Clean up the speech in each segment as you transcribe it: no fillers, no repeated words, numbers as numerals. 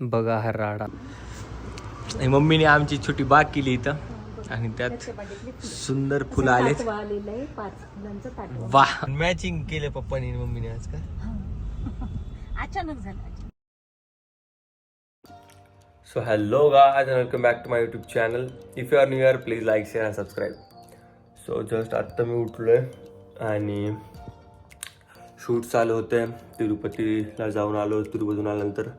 बघा हा राडा. मम्मीने आमची छोटी बाग केली इथं आणि त्यात सुंदर फुलं आलेत. वाह, मॅचिंग केलं पप्पानी मम्मीने आज का. अचानक झालं. So hello guys and welcome back to my YouTube channel. If you are new here, please like, share and subscribe. So just आत्ता मी उठलोय आणि शूट चालू होते. तिरुपतीला जाऊन आलो. तिरुपतीहून आल्यानंतर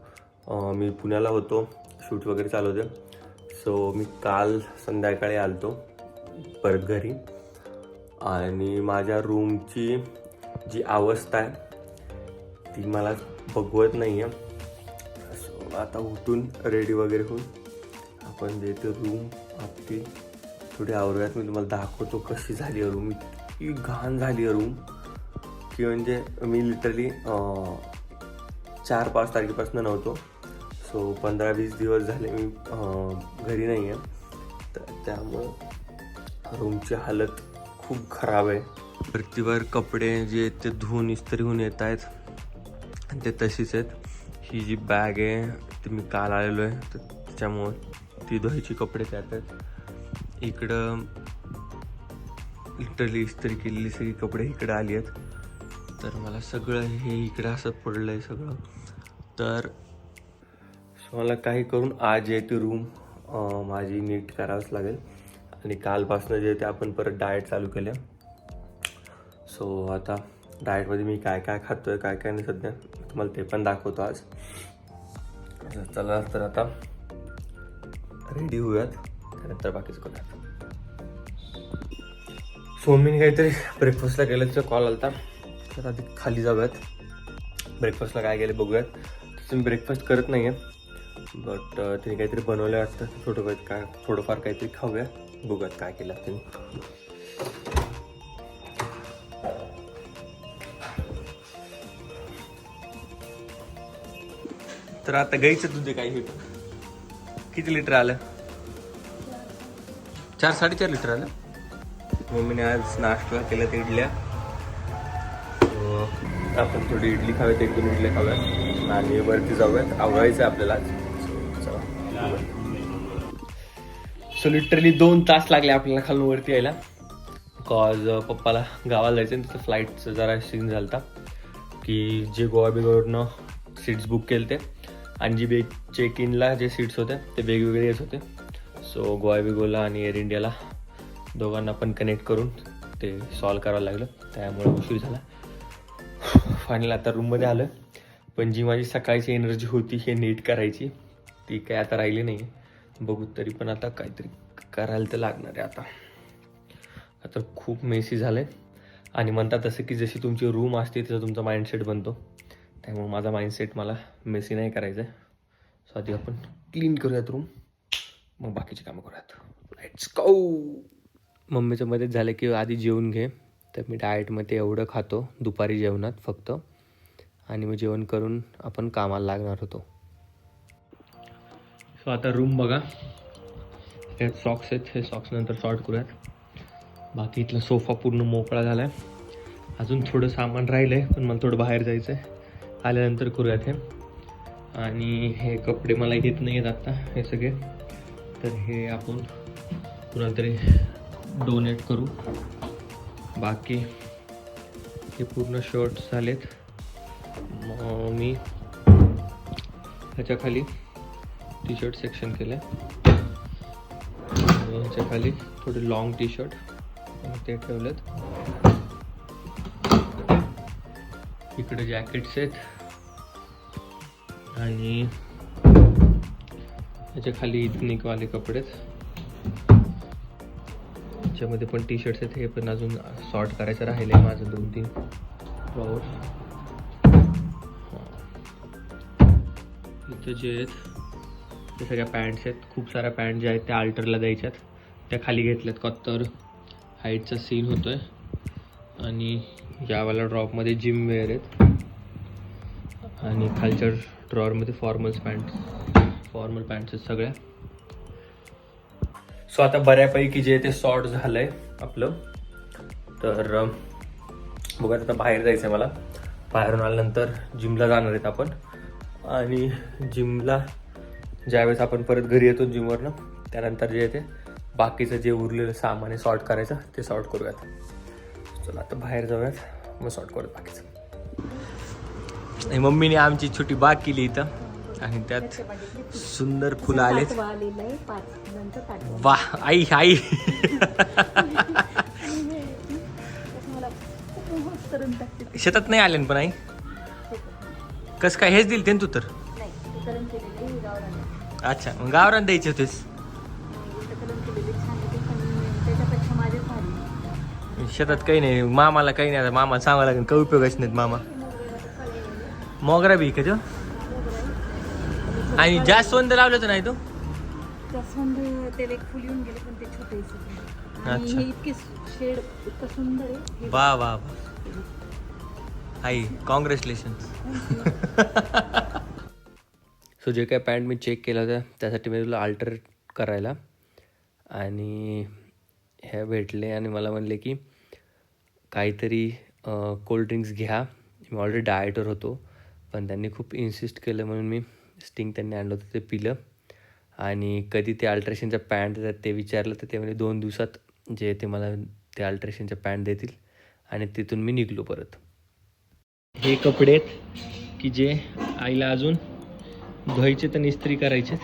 मी पुण्याला होतो. शूट वगैरे चालू होते. सो मी काल संध्याकाळी आलतो परत घरी आणि माझ्या रूमची जी अवस्था आहे ती मला बघवत नाही आहे. सो आता उठून रेडी वगैरे होऊन आपण देतो रूम आपली थोडी आवरूयात. मी तुम्हाला दाखवतो कशी झाली आहे रूम. इतकी घाण झाली आहे रूम की म्हणजे मी लिटरली 4-5 तारखेपासून नव्हतो. सो 15-20 दिवस झाले मी घरी नाही आहे. तर त्यामुळं रूमची हालत खूप खराब आहे. वरतीवर कपडे जे आहेत ते धुवून इस्त्री होऊन येत आहेत आणि ते तशीच आहेत. ही जी बॅग आहे ती मी काल आलेलो आहे तर त्याच्यामुळं ती धुवायची कपडे त्यात आहेत. इकडं लिटरली इस्त्री केलेली सगळी कपडे इकडं आली आहेत. तर मला सगळं हे इकडं असं पडलं आहे सगळं. तर मला काही करून आज आहे ती रूम माझी नीट करावंच लागेल. आणि कालपासनं जे ते आपण परत डाएट चालू केलं. सो आता डाएटमध्ये मी काय काय खातो आहे काय काय नाही सध्या तुम्हाला ते पण दाखवतो आज. चला तर आता रेडी होऊयात त्यानंतर बाकीचं करूयात. सो मी काहीतरी ब्रेकफास्टला गेलं तिचा कॉल आला होता. तर आधी खाली जाऊयात ब्रेकफास्टला काय गेले बघूयात. तसं मी ब्रेकफास्ट करत नाही आहे बट तिने काहीतरी बनवलं वाटतं थोडंफार काहीतरी खाऊया. बघूयात काय केलं तिने. तर आता गाईचं दूध काय होतं किती लिटर आलं 4-4.5 लिटर आलं. मम्मीने आज नाश्ता केला ते इडल्या. आपण थोडी इडली खाऊयात 1-2 इडल्या खाऊयात आणि वरती जाऊयात. आवरायचं आपल्याला आज. सो लिटरली 2 तास लागले आपल्याला खालून वरती यायला. कॉज पप्पाला गावाला जायचं आणि तिथं फ्लाईटचं जरा सीन झाला होता की जे गोवा बिगवरनं सीट्स बुक केले ते आणि जी चेक इनला जे सीट्स होते ते वेगवेगळे येत होते. सो गोवा बिगोला आणि एअर इंडियाला दोघांना पण कनेक्ट करून ते सॉल्व करावं लागलं. त्यामुळे उशीर झाला. फायनल आता रूममध्ये आलं. पण जी माझी सकाळची एनर्जी होती हे नीट करायची ती काय आता राहिली नाही. बघू तरी पण आता काहीतरी करायला तर लागणार आहे. आता खूप मेसी झालं आहे आणि म्हणतात तसं की जशी तुमची रूम असते तसं तुमचा माइंडसेट बनतो. त्यामुळे माझा माइंडसेट मला मेसी नाही करायचं आहे. सो आधी आपण क्लीन करूयात रूम मग बाकीची कामं करूयात. Let's go. मम्मीचं मध्येच झालं की आधी जेवून घे. तर मी डाएटमध्ये एवढं खातो दुपारी जेवणात फक्त आणि मग जेवण करून आपण कामाला लागणार होतो. सो आता रूम बघा. त्यात सॉक्स आहेत. हे सॉक्स नंतर सॉर्ट करूयात. बाकी इथला सोफा पूर्ण मोकळा झाला आहे. अजून थोडं सामान राहिलं आहे पण मला थोडं बाहेर जायचं आहे. आल्यानंतर करूयात हे. आणि हे कपडे मला घेत नाही आहेत आत्ता हे सगळे. तर हे आपण कुणाला तरी डोनेट करू. बाकी हे पूर्ण शर्ट्स झालेत. मग मी ह्याच्या खाली टी शर्ट सेक्शन केलं आहे आणि ह्याच्या खाली थोडे लॉंग टी शर्ट ते ठेवलेत. इकडे जॅकेट्स आहेत आणि ह्याच्या खाली इथनिकवाले कपडे आहेत. ह्याच्यामध्ये पण टी शर्ट्स आहेत. हे पण अजून सॉर्ट करायचं राहिले आहे माझं 2-3 ड्रॉवर्स. इथं जे आहेत ते सगळ्या पॅन्ट्स आहेत. खूप साऱ्या पॅन्ट ज्या आहेत त्या अल्टरला द्यायच्यात त्या खाली घेतल्यात का तर हाईटचा सीन होतो आहे. आणि यावाला ड्रॉपमध्ये जिम वेअर आहेत आणि खालच्या ड्रॉवरमध्ये फॉर्मल पॅन्ट्स आहेत सगळ्या. सो आता बऱ्यापैकी जे ते सॉर्ट झालं आहे आपलं. तर बघा आता बाहेर जायचं आहे मला. बाहेरून आल्यानंतर जिमला जाणार आहेत आपण आणि जिमला ज्यावेळेस आपण परत घरी येतो जिमवरनं त्यानंतर जे आहे ते बाकीचं जे उरलेलं सामान आहे सॉर्ट करायचं ते सॉर्ट करूयात. चला आता बाहेर जाऊयात मग सॉर्ट करूयात बाकीचं. मम्मीने आमची छोटी बाग केली इथं आणि त्यात सुंदर फुलं आलेत. वा आई आई शेतात नाही आले पण आई कस काय हेच दिल ते तू तर. अच्छा मग गावरान द्यायचे होतेस. शेतात काही नाही मामाला काही नाही आता मामाला सांगावं लागेल काही उपयोगाच नाहीत मामा. मोगरा बी का तो आणि जास्वंद लावलं तर नाही तो. जास्वंद त्याला एक फुल येऊन गेले पण ते छोटे अच्छा. हे इतके शेड इतकं सुंदर आहे. वा वा आई कॉंग्रॅच्युलेशन. सो जे काय पॅन्ट मी चेक केलं होतं त्यासाठी मी तुला अल्टर करायला आणि हे भेटले आणि मला म्हणले की काहीतरी कोल्ड्रिंक्स घ्या. मी ऑलरेडी डाएटवर होतो पण त्यांनी खूप इन्सिस्ट केलं म्हणून मी स्टिंग त्यांनी आणलं होतं ते पिलं. आणि कधी ते अल्ट्रेशनच्या पॅन्ट देतात ते विचारलं तर ते म्हणजे 2 दिवसात जे ते मला ते अल्ट्रेशनच्या पॅन्ट देतील आणि तिथून मी निघलो परत. हे कपडे आहेत की जे आईला अजून धुवायचे तर इस्त्री करायचे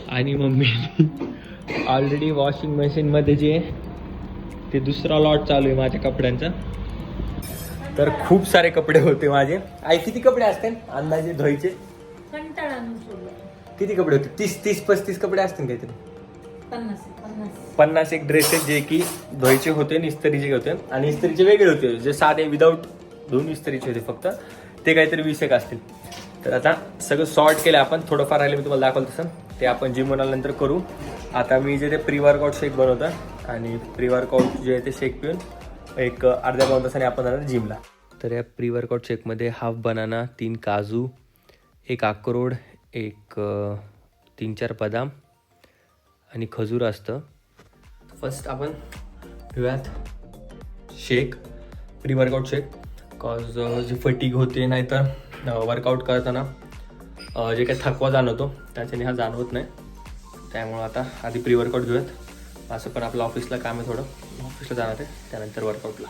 आणि मम्मी ऑलरेडी वॉशिंग मशीनमध्ये जे ते दुसरा लॉट चालू आहे माझ्या कपड्यांचा. तर खूप सारे कपडे होते माझे. आई किती कपडे असतील अंदाजे धुवायचे. किती कपडे होते 30-35 कपडे असतील काहीतरी. 50 एक ड्रेसेस जे की धुवायचे होते आणि इस्त्रीचे होते आणि इस्त्रीचे वेगळे होते जे साधे विदाऊट धुवून इस्त्रीचे होते फक्त ते काहीतरी 20 एक असतील. तर आता सगळं सॉर्ट केलं आपण. थोडंफार राहिले मी तुम्हाला दाखवलं तसं ते आपण जिम नंतर करू. आता मी जे ते प्री वर्कआउट शेक बनवतं आणि प्री वर्कआउट जे आहे ते शेक पिऊन एक अर्ध्या पाऊण तासाने आपण जाणार जिमला. तर या प्री वर्कआउट शेकमध्ये हाफ बनाना 3 काजू 1 अक्रोड 1 3-4 बदाम आणि खजूर असतं. फर्स्ट आपण पिऊयात शेक प्री वर्कआउट शेक. कॉज जी फटीग होते नाहीतर वर्कआउट करताना जे काही थकवा जाणवतो त्याच्याने हा जाणवत नाही. त्यामुळं आता आधी प्री वर्कआउट घेऊयात. असं पण आपलं ऑफिसला काम आहे थोडं ऑफिसला जाणार आहे त्यानंतर वर्कआउटला.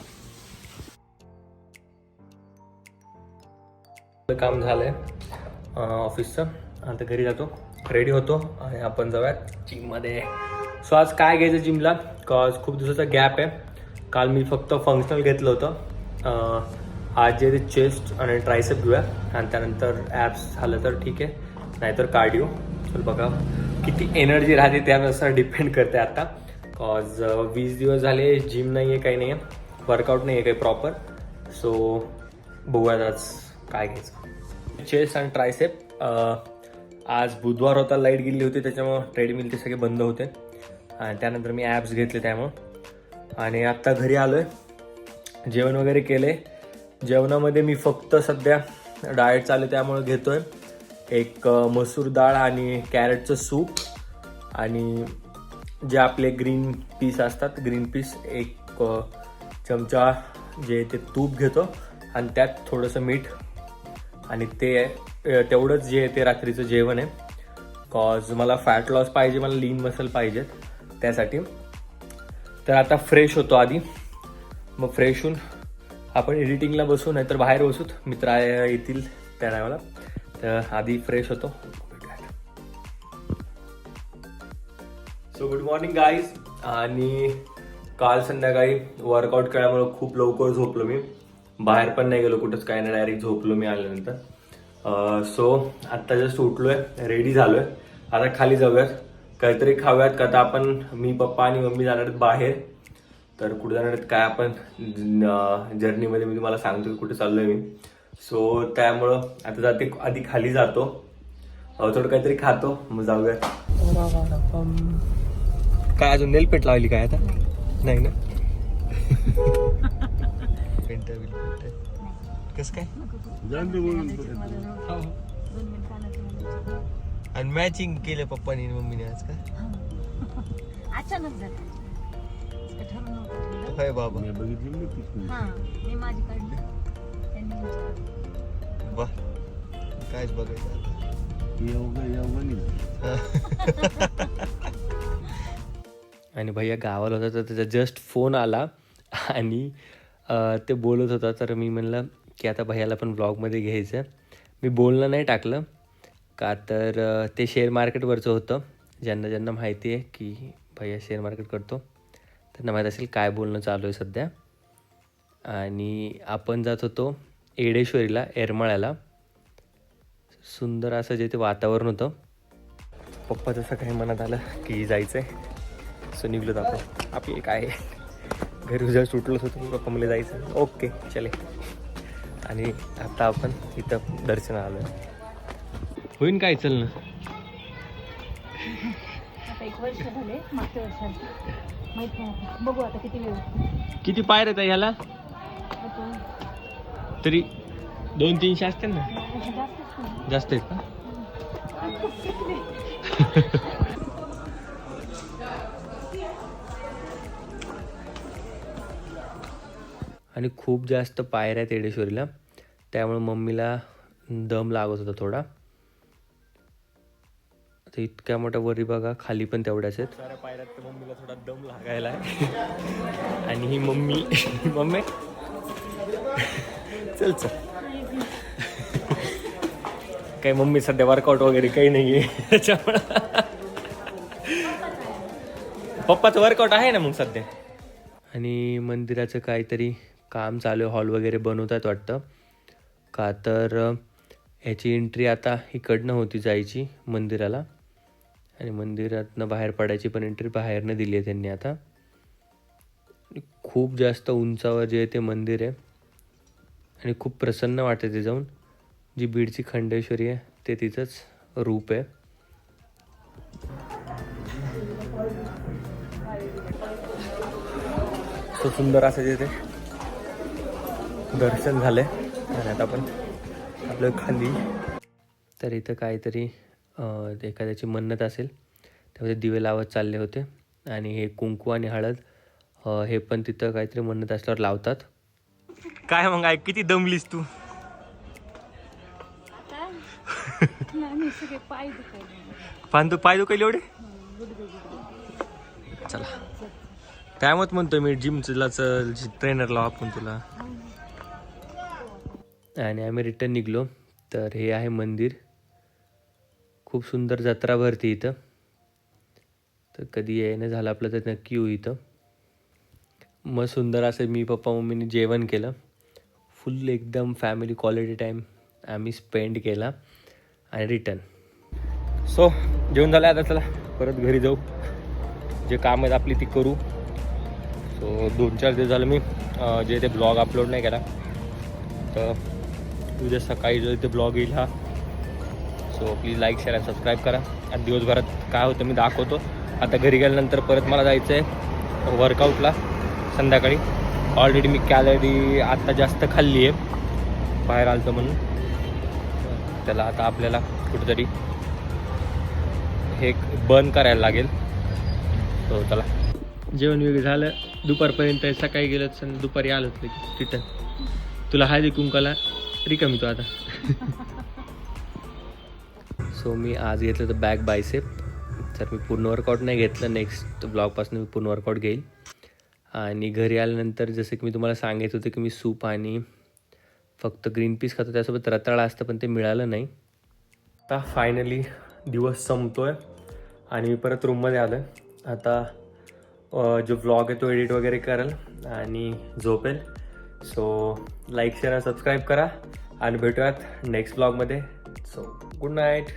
काम झालं आहे ऑफिसचं. आता घरी जातो रेडी होतो आणि आपण जाऊयात जिममध्ये. सो आज काय घ्यायचं जिमला कॉज खूप दिवसाचा गॅप आहे. काल मी फक्त फंक्शनल घेतलं होतं. आज जे चेस्ट आणि ट्रायसेप घेऊया आणि त्यानंतर ॲप्स झालं तर ठीक आहे नाहीतर कार्डिओ. चल बघा किती एनर्जी राहते त्यानुसार डिपेंड करते आता. कॉज 20 दिवस झाले जिम नाही आहे काही नाही आहे वर्कआउट नाही आहे काही प्रॉपर. सो बघूयात आज काय घ्यायचं. चेस्ट आणि ट्रायसेप आज बुधवार होता लाईट गेली होती त्याच्यामुळं ट्रेडमिल ते सगळे बंद होते आणि त्यानंतर मी ॲप्स घेतले त्यामुळं. आणि आत्ता घरी आलो आहे जेवण वगैरे केलं आहे. जेवणामध्ये मी फक्त सध्या डाएट चालू त्यामुळं घेतो आहे एक मसूर डाळ आणि कॅरेटचं सूप आणि जे आपले ग्रीन पीस असतात ग्रीन पीस 1 चमचा जे ते तूप घेतो आणि त्यात थोडंसं मीठ आणि ते तेवढंच जे आहे ते रात्रीचं जेवण आहे. कॉज मला फॅट लॉस पाहिजे मला लीन मसल पाहिजेत त्यासाठी. तर आता फ्रेश होतो आधी मग फ्रेश होऊन आपण एडिटिंगला बसू नाहीतर बाहेर बसूत मित्र येतील त्या टायमाला. तर आधी फ्रेश होतो. So good morning guys. आणि काल संध्याकाळी वर्कआउट केल्यामुळं खूप लवकर झोपलो मी. बाहेर पण नाही गेलो कुठंच काय नाही डायरेक्ट झोपलो मी आल्यानंतर. सो आत्ता जस्ट उठलोय रेडी झालोय. आता खाली जाऊयात काहीतरी खाऊयात का आता आपण मी पप्पा आणि मम्मी जाणार आहेत बाहेर. तर कुठे जाणार आहेत काय आपण जर्नीमध्ये मी तुम्हाला सांगतो की कुठे चाललोय मी. सो त्यामुळं आता जाते आधी खाली जातो थोडं काहीतरी खातो मग जाऊयात. काय अजून नेल पेट लावली काय आता नाही ना. कसं काय आणि मॅचिंग केलं पप्पानी मम्मीने आज का अचानक झालं ठरवून नव्हतं. काय बाबा हां मी माझी काढली त्यांनी वा कायच बघायचं आता. आणि भैया गावाला होता तर त्याचा जस्ट फोन आला आणि ते बोलत होता. तर मी म्हणलं की आता भैयाला पण ब्लॉगमध्ये घ्यायचं. मी बोलणं नाही टाकलं का तर ते शेअर मार्केटवरचं होतं. ज्यांना ज्यांना माहिती आहे की भैया शेअर मार्केट करतो त्यांना माहीत असेल काय बोलणं चालू आहे सध्या. आणि आपण जात होतो येडेश्वरीला, येरमाळ्याला. सुंदर असं जे ते वातावरण होतं. पप्पा जसं काही मनात आलं की जायचं आहे सो निघलो आपण. आपली काय घरी जर सुटलोच होतं पप्पा मला जायचं. ओके चले. आणि आता आपण इथं दर्शनाला आलो. होईन काय चल ना. आता 1 वर्ष झाले, मागच्या वर्षात माहित नाही, बघू आता किती वेळ. किती पायर आहेत ह्याला? आता तरी 200-300 असतील ना. जास्तच नाही. जास्त आहेत का? आणि खूप जास्त पायऱ्या आहेत येडेश्वरीला, त्यामुळे मम्मीला दम लागत होता थोडा. आता इतक्या मोठ्या वरी बघा, खाली पण तेवढ्याच आहेत. साऱ्या पायऱ्यात तर मम्मीला थोडा दम लागायला आहे. आणि ही मम्मी मम्मी चल चल. काही मम्मी सध्या वर्कआउट वगैरे काही नाही आहे त्याच्यामुळं. पप्पाचं वर्कआउट आहे ना मग सध्या. आणि मंदिराचं काहीतरी काम चालू आहे, हॉल वगैरे बनवतात वाटतं. का तर ह्याची एंट्री आता इकडनं होती जायची मंदिराला, आणि मंदिरातनं बाहेर पडायची पण एंट्री बाहेरनं दिली आहे त्यांनी आता. खूप जास्त उंचावर जे ते मंदिर आहे आणि खूप प्रसन्न वाटते ते जाऊन. जी बीडची खंडेश्वरी आहे ते तिचंच रूप आहे. तो सुंदर असं तिथे दर्शन झालंय. आणि आता आपण आपलं खाली तर इथं काहीतरी एखाद्याची मन्नत असेल त्यामध्ये दिवे लावत चालले होते. आणि हे कुंकू आणि हळद हे पण तिथं काहीतरी मन्नत असल्यावर लावतात. काय मग ऐक, किती दमलीस तू? नाही, सगळे पाय दुखायले. पाय दुखायले एवढे? चला त्यामुळे म्हणतोय मी जिमला चल, ट्रेनर लाव आपण तुला. आणि आम्ही रिटर्न निघलो. तर हे आहे मंदिर. खूप सुंदर जत्रा भरती इथं. तर कधी येणं झालं आपलं तर नक्की येऊ इथं. मग सुंदर असं मी पप्पा मम्मीने जेवण केलं. फुल एकदम फॅमिली क्वालिटी टाईम आम्ही स्पेंड केला आणि रिटर्न. सो जेवण झालं, आता चला परत घरी जाऊ. जे काम आहेत आपली ती करू. सो 2-4 दिवस झालं मी जे ते ब्लॉग अपलोड नाही केला. तर उद्या सकाळी जो ते ब्लॉग येईल हा. सो प्लीज लाईक, शेअर आणि सबस्क्राईब करा. आणि दिवसभरात काय होतं मी दाखवतो. आता घरी गेल्यानंतर परत मला जायचं आहे वर्कआउटला संध्याकाळी. ऑलरेडी मी कॅलरी आत्ता जास्त खाल्ली आहे बाहेर आलतो म्हणून. त्याला आता आपल्याला कुठेतरी हे बर्न करायला लागेल. सो चला. जेवण वगैरे झालं दुपारपर्यंत. सकाळी गेलं तर दुपारी आलो रिटर्न. तुला हळदी कुंकाला रिकामी तो आता. सो मी आज घेतलं तर बॅक बायसेप. तर मी पूर्ण वर्कआउट नाही घेतलं. नेक्स्ट ब्लॉगपासून मी पूर्ण वर्कआउट घेईल. आणि घरी आल्यानंतर जसं की मी तुम्हाला सांगितलं होतं की मी सूप आणि फक्त ग्रीन पीस खातो, त्यासोबत रताळा असतं पण ते मिळालं नाही. आता फायनली दिवस संपतो आहे आणि मी परत रूममध्ये आलो आहे. आता जो व्लॉग आहे तो एडिट वगैरे करेल आणि झोपेल. सो लाईक, शेअर, सबस्क्राईब करा आणि भेटूयात नेक्स्ट व्लॉगमध्ये. So good night.